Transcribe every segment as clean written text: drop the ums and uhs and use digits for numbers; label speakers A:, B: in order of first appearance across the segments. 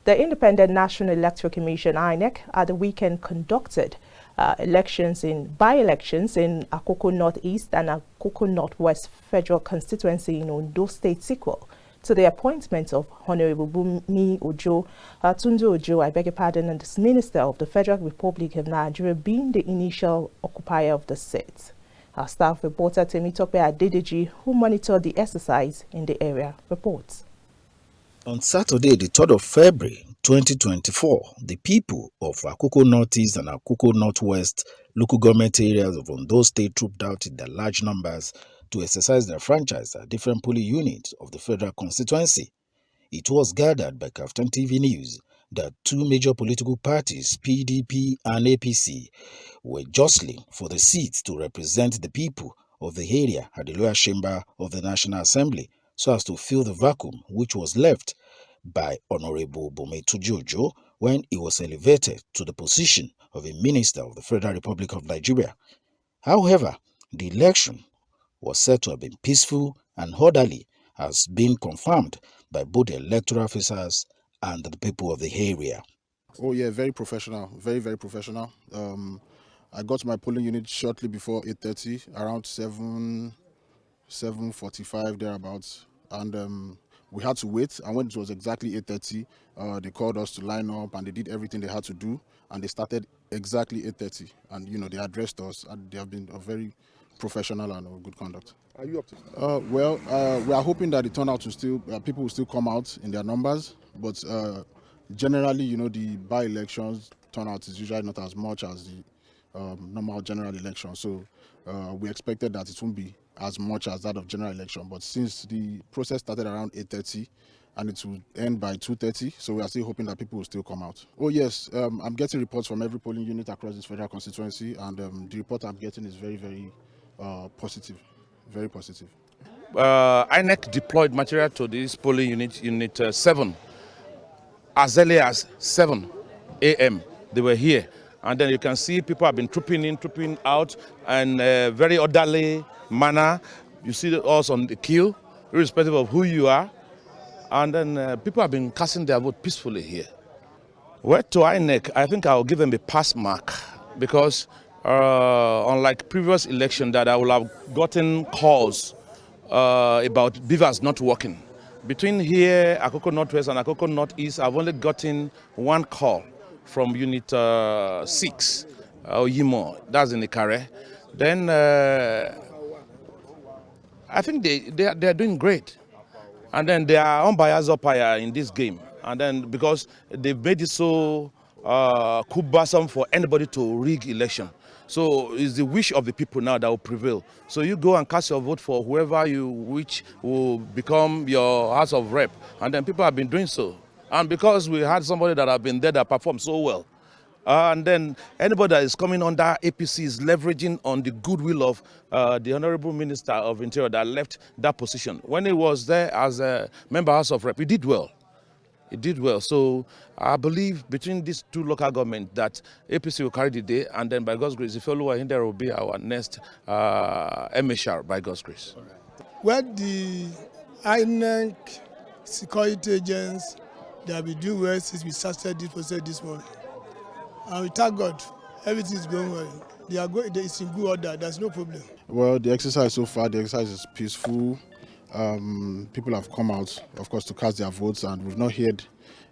A: The Independent National Electoral Commission, INEC, at the weekend conducted by-elections in Akoko Northeast and Akoko Northwest Federal Constituency in ONDO State sequel to the appointment of Honorable Tunde Ojo, and the Minister of the Federal Republic of Nigeria being the initial occupier of the seat. Our staff reporter Temitope Adedeji, who monitored the exercise in the area, reports.
B: On Saturday, the 3rd of February 2024, the people of Akoko Northeast and Akoko Northwest local government areas of Ondo State trooped out in their large numbers to exercise their franchise at different polling units of the federal constituency. It was gathered by KAFTAN TV News that two major political parties, PDP and APC, were jostling for the seats to represent the people of the area at the lower chamber of the National Assembly, so as to fill the vacuum which was left by Honorable Tunde Ojo when he was elevated to the position of a Minister of the Federal Republic of Nigeria. However, the election was said to have been peaceful and orderly, has been confirmed by both the electoral officers and the people of the area.
C: Oh yeah, very professional, very, very professional. I got to my polling unit shortly before 8:30, around 7:45 thereabouts, and we had to wait. And when it was exactly 8:30, they called us to line up, and they did everything they had to do, and they started exactly 8:30. And they addressed us, and they have been a very professional and of good conduct.
D: Are you up to?
C: We are hoping that the turnout will still, people will still come out in their numbers, but generally, the by-elections turnout is usually not as much as the normal general election. So we expected that it won't be as much as that of general election. But since the process started around 8:30 and it will end by 2:30, so we are still hoping that people will still come out. Oh yes, I'm getting reports from every polling unit across this federal constituency, and the report I'm getting is very, very positive, very positive.
D: INEC deployed material to this polling unit 7, as early as 7 a.m. They were here, and then you can see people have been trooping in, trooping out, and very orderly manner. You see us on the queue, irrespective of who you are, and then people have been casting their vote peacefully here. Well, to INEC, I think I'll give them a pass mark, because unlike previous election that I will have gotten calls about beavers not working. Between here, Akoko Northwest and Akoko Northeast, I've only gotten one call from Unit 6, Yimo, that's in Ikare. Then I think they are doing great. And then they are unbiased umpire in this game. And then because they've made it so cumbersome for anybody to rig election. So it's the wish of the people now that will prevail. So you go and cast your vote for whoever you wish will become your House of Rep. And then people have been doing so. And because we had somebody that have been there that performed so well. And then anybody that is coming under APC is leveraging on the goodwill of the Honorable Minister of Interior that left that position. When he was there as a member House of Rep, he did well. It did well. So I believe between these two local governments that APC will carry the day, and then by God's grace, Ifeoluwa Ehindero will be our next MHR by God's grace.
E: Well, the INEC security agents, they have been doing well since we started this process this morning. And we thank God, everything is going well. It's in good order, there's no problem.
C: Well, the exercise so far, the exercise is peaceful. People have come out, of course, to cast their votes, and we've not heard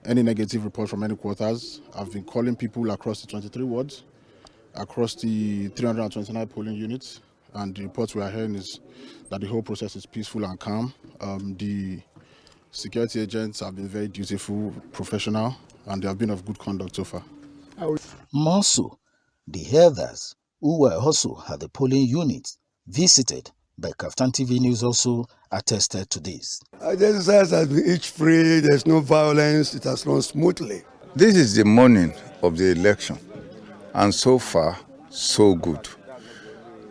C: any negative report from any quarters. I've been calling people across the 23 wards, across the 329 polling units, and the reports we are hearing is that the whole process is peaceful and calm. The security agents have been very dutiful, professional, and they have been of good conduct so far.
B: More so, the elders who were also at the polling units visited by KAFTAN TV News also attested to this.
F: The exercise has been free, there's no violence, it has run smoothly.
G: This is the morning of the election, and so far, so good.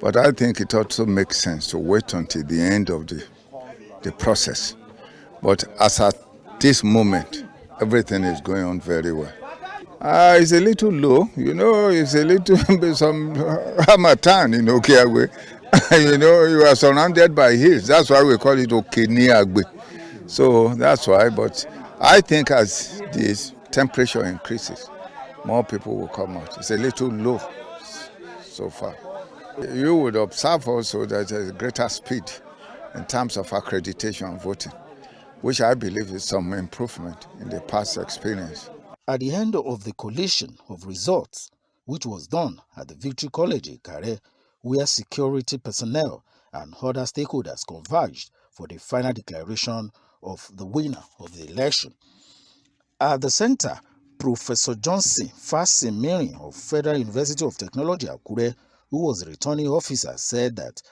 G: But I think it also makes sense to wait until the end of the process. But as at this moment, everything is going on very well. It's a little low, it's a little some Hamatan in Okiagwe. You are surrounded by hills. That's why we call it Okeniagbe. So that's why. But I think as this temperature increases, more people will come out. It's a little low so far. You would observe also that there's greater speed in terms of accreditation and voting, which I believe is some improvement in the past experience.
B: At the end of the collation of results, which was done at the Victory College in Kare, where security personnel and other stakeholders converged for the final declaration of the winner of the election. At the center, Professor Johnson Fasimiri of Federal University of Technology, Akure, who was the returning officer, said that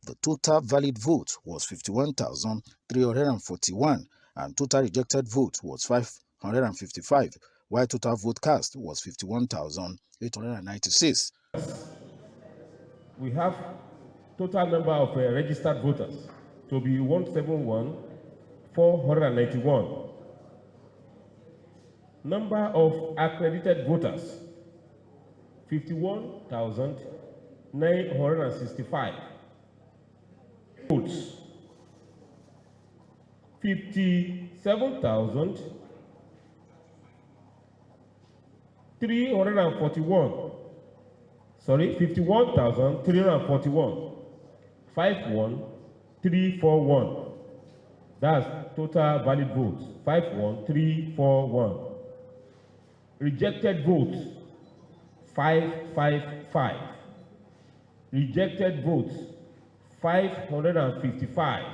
B: the total valid vote was 51,341 and total rejected vote was 555, while total vote cast was 51,896.
H: We have total number of registered voters to be 171,491. Number of accredited voters, 51,965. Votes, 51,341. 51,341. That's total valid votes, 51,341. Rejected votes, 555. Rejected votes, 555.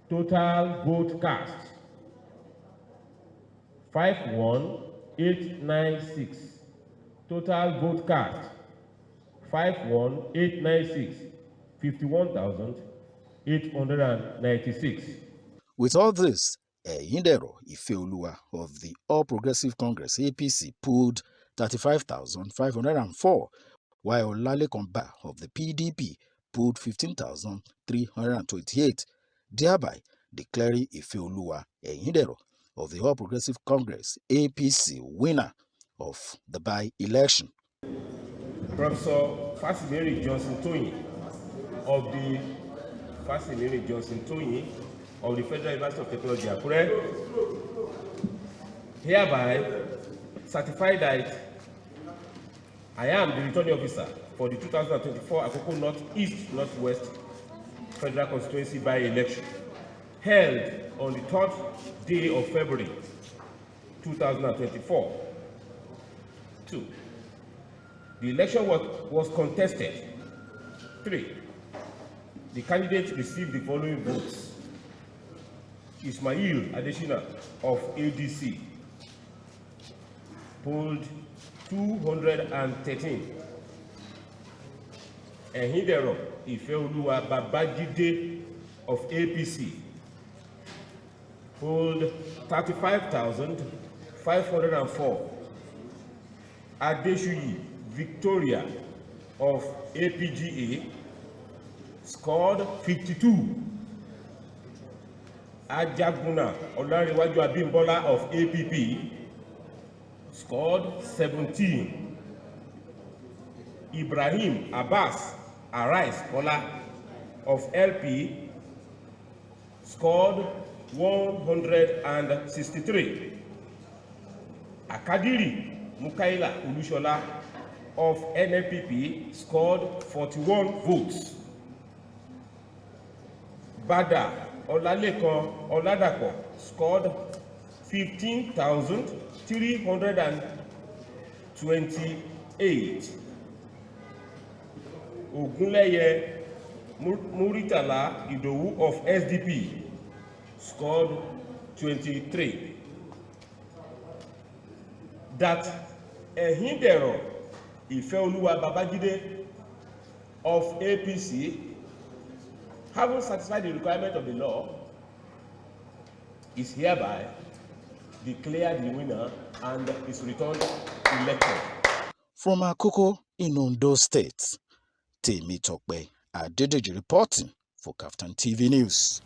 H: Total vote cast, 51896. Total vote cast, 51896, 51,896.
B: With all this, Ehindero Ifeoluwa of the All Progressive Congress APC pulled 35,504, while Olalekan Ba of the PDP pulled 15,328, thereby declaring Ifeoluwa Ehindero of the All Progressive Congress APC winner of the by-election.
H: Professor Fasimiri Johnson Toyin of the Federal University of Technology, Akure, hereby certify that I am the returning officer for the 2024 Akoko North East Northwest Federal Constituency by-election, held on the 3rd day of February 2024. 2. The election was contested. 3. The candidate received the following votes. Ismail Adeshina of ADC polled 213. Ehindero Ifeoluwa Babajide of APC polled 35,504. Adeshuyi Victoria of APGA scored 52. Ajaguna Olarewaju Abimbola of APP scored 17. Ibrahim Abbas Arais Bola of LP scored 163. Akadiri Mukaila Ulushola of NNPP scored 41 votes. Bada Olalekan Oladapo scored 15,328. Ogunleye Muritala Idowu of SDP scored 23. That Ehindero Ifeoluwa Babajide of APC, having satisfied the requirement of the law, is hereby declared the winner and is returned elected.
B: From Akoko in Ondo State, Temitope Adedeji reporting for KAFTAN TV News.